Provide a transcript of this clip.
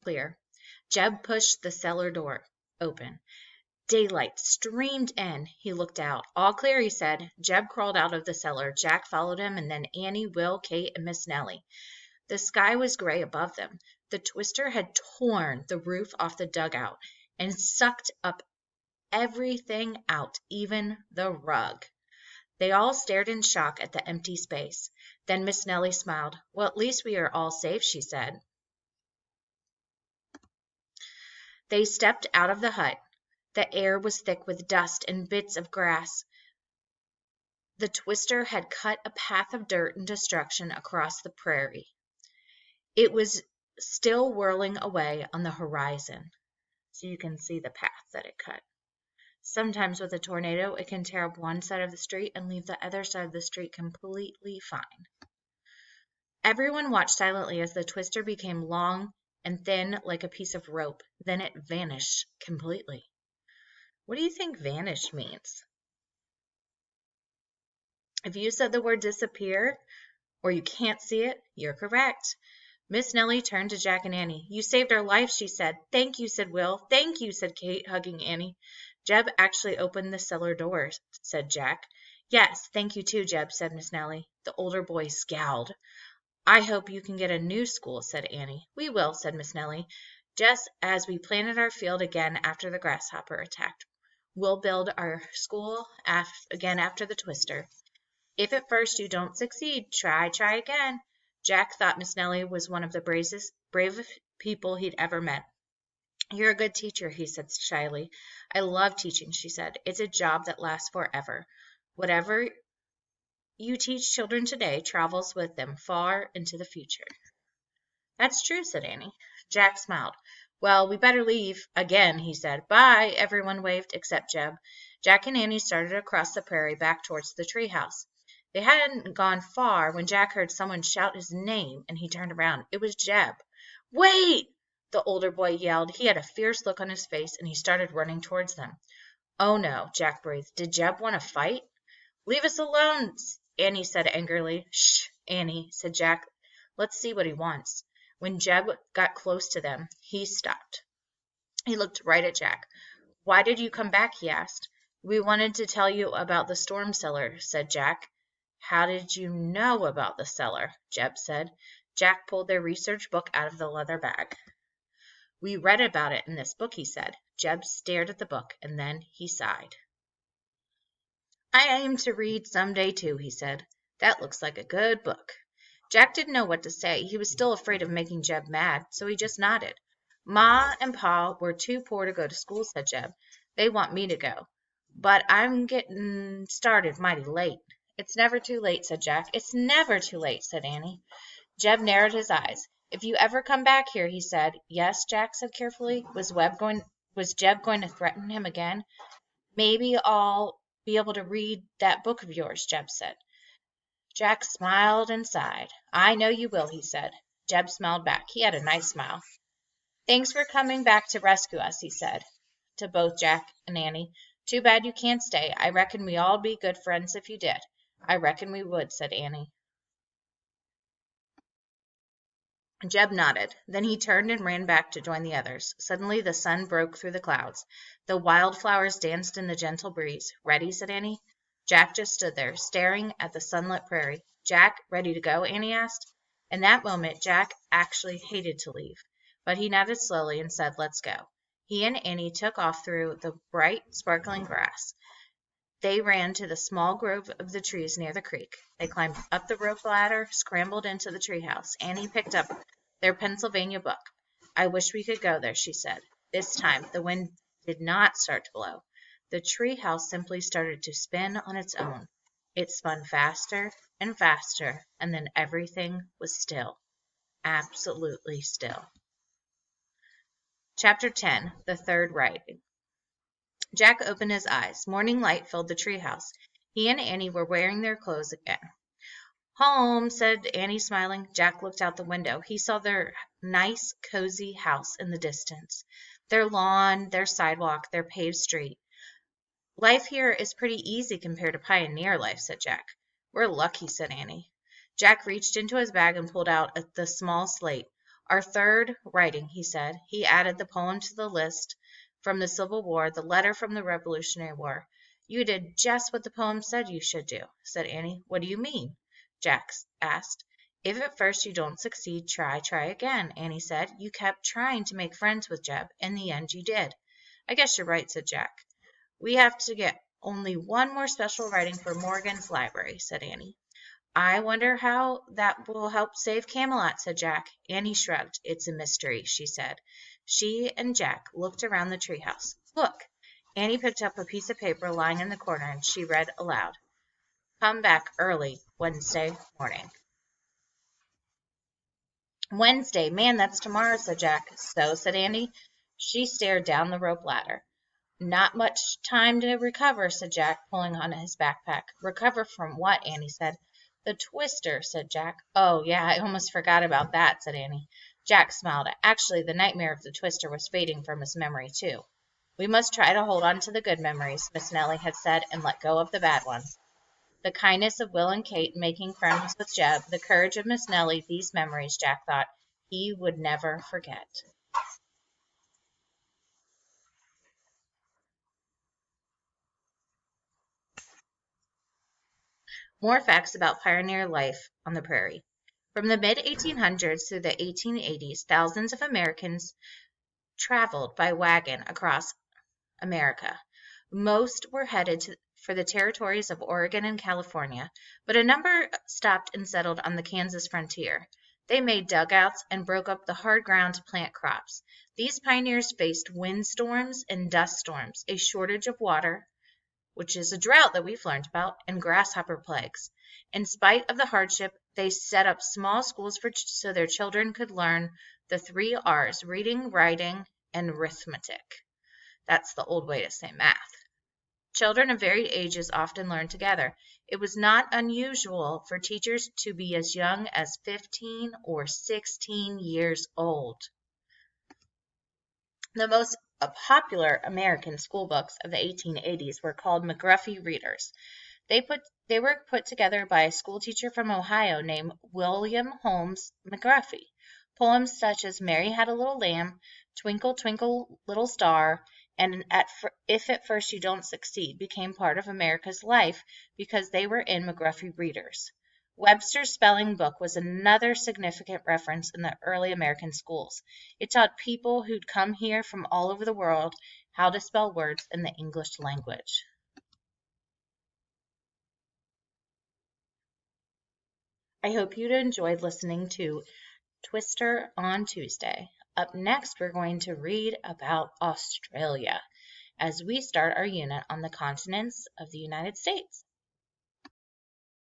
clear. Jeb pushed the cellar door open. Daylight streamed in. He looked out. All clear, he said. Jeb crawled out of the cellar. Jack followed him, and then Annie, Will, Kate, and Miss Nellie. The sky was gray above them. The twister had torn the roof off the dugout and sucked up everything out, even the rug. They all stared in shock at the empty space. Then Miss Nellie smiled. Well, at least we are all safe, she said. They stepped out of the hut. The air was thick with dust and bits of grass. The twister had cut a path of dirt and destruction across the prairie. It was still whirling away on the horizon, so you can see the path that it cut. Sometimes with a tornado, it can tear up one side of the street and leave the other side of the street completely fine. Everyone watched silently as the twister became long and thin like a piece of rope. Then it vanished completely. What do you think vanish means? If you said the word disappear or you can't see it, you're correct. Miss Nellie turned to Jack and Annie. You saved our lives, she said. Thank you, said Will. Thank you, said Kate, hugging Annie. Jeb actually opened the cellar door, said Jack. Yes, thank you too, Jeb, said Miss Nellie. The older boy scowled. I hope you can get a new school, said Annie. We will, said Miss Nellie, just as we planted our field again after the grasshopper attacked. We'll build our school again after the twister. If at first you don't succeed, try again. Jack thought Miss Nellie was one of the bravest people he'd ever met. You're a good teacher, he said shyly. I love teaching, she said. It's a job that lasts forever. Whatever you teach children today travels with them far into the future. That's true, said Annie. Jack smiled. Well, we better leave again, he said. Bye, everyone waved, except Jeb. Jack and Annie started across the prairie back towards the treehouse. They hadn't gone far when Jack heard someone shout his name, and he turned around. It was Jeb. Wait! The older boy yelled. He had a fierce look on his face, and he started running towards them. Oh, no, Jack breathed. Did Jeb want to fight? Leave us alone, Annie said angrily. Shh, Annie, said Jack. Let's see what he wants. When Jeb got close to them, he stopped. He looked right at Jack. Why did you come back, he asked. We wanted to tell you about the storm cellar, said Jack. How did you know about the cellar? Jeb said. Jack pulled their research book out of the leather bag. We read about it in this book, he said. Jeb stared at the book, and then he sighed. I aim to read someday, too, he said. That looks like a good book. Jack didn't know what to say. He was still afraid of making Jeb mad, so he just nodded. Ma and Pa were too poor to go to school, said Jeb. They want me to go. But I'm getting started mighty late. It's never too late, said Jack. It's never too late, said Annie. Jeb narrowed his eyes. If you ever come back here, he said. Yes, Jack said carefully. Was Jeb going to threaten him again? Maybe I'll be able to read that book of yours, Jeb said. Jack smiled and sighed. I know you will, he said. Jeb smiled back. He had a nice smile. Thanks for coming back to rescue us, he said to both Jack and Annie. Too bad you can't stay. I reckon we all be good friends if you did. I reckon we would, said Annie. Jeb nodded. Then he turned and ran back to join the others. Suddenly the sun broke through the clouds. The wildflowers danced in the gentle breeze. Ready, said Annie. Jack just stood there, staring at the sunlit prairie. Jack, ready to go? Annie asked. In that moment, Jack actually hated to leave, but he nodded slowly and said, let's go. He and Annie took off through the bright, sparkling grass. They ran to the small grove of the trees near the creek. They climbed up the rope ladder, scrambled into the treehouse. Annie picked up their Pennsylvania book. I wish we could go there, she said. This time, the wind did not start to blow. The treehouse simply started to spin on its own. It spun faster and faster, and then everything was still. Absolutely still. Chapter 10, The Third Riding. Jack opened his eyes. Morning light filled the treehouse. He and Annie were wearing their clothes again. Home, said Annie, smiling. Jack looked out the window. He saw their nice, cozy house in the distance. Their lawn, their sidewalk, their paved street. Life here is pretty easy compared to pioneer life, said Jack. We're lucky, said Annie. Jack reached into his bag and pulled out the small slate. Our third writing, he said. He added the poem to the list from the Civil War, the letter from the Revolutionary War. You did just what the poem said you should do, said Annie. What do you mean? Jack asked. If at first you don't succeed, try again, Annie said. You kept trying to make friends with Jeb. In the end, you did. I guess you're right, said Jack. We have to get only one more special writing for Morgan's library, said Annie. I wonder how that will help save Camelot, said Jack. Annie shrugged. It's a mystery, she said. She and Jack looked around the treehouse. Look! Annie picked up a piece of paper lying in the corner, and she read aloud. Come back early Wednesday morning. Wednesday, man, that's tomorrow, said Jack. So, said Annie. She stared down the rope ladder. Not much time to recover, said Jack, pulling on his backpack. Recover from what? Annie said. The twister, said Jack. Oh, yeah, I almost forgot about that, said Annie. Jack smiled. Actually, the nightmare of the twister was fading from his memory, too. We must try to hold on to the good memories, Miss Nellie had said, and let go of the bad ones. The kindness of Will and Kate making friends with Jeb, the courage of Miss Nellie, these memories, Jack thought, he would never forget. More facts about pioneer life on the prairie. From the mid-1800s through the 1880s, thousands of Americans traveled by wagon across America. Most were headed for the territories of Oregon and California, but a number stopped and settled on the Kansas frontier. They made dugouts and broke up the hard ground to plant crops. These pioneers faced windstorms and dust storms, a shortage of water, which is a drought that we've learned about, and grasshopper plagues. In spite of the hardship, they set up small schools so their children could learn the 3 R's, reading, writing, and arithmetic. That's the old way to say math. Children of varied ages often learned together. It was not unusual for teachers to be as young as 15 or 16 years old. The most popular American school books of the 1880s were called McGruffy Readers. They were put together by a schoolteacher from Ohio named William Holmes McGruffy. Poems such as Mary Had a Little Lamb, Twinkle, Twinkle, Little Star, and If at First You Don't Succeed became part of America's life because they were in McGruffy Readers. Webster's spelling book was another significant reference in the early American schools. It taught people who'd come here from all over the world how to spell words in the English language. I hope you enjoyed listening to Twister on Tuesday. Up next, we're going to read about Australia as we start our unit on the continents of the United States.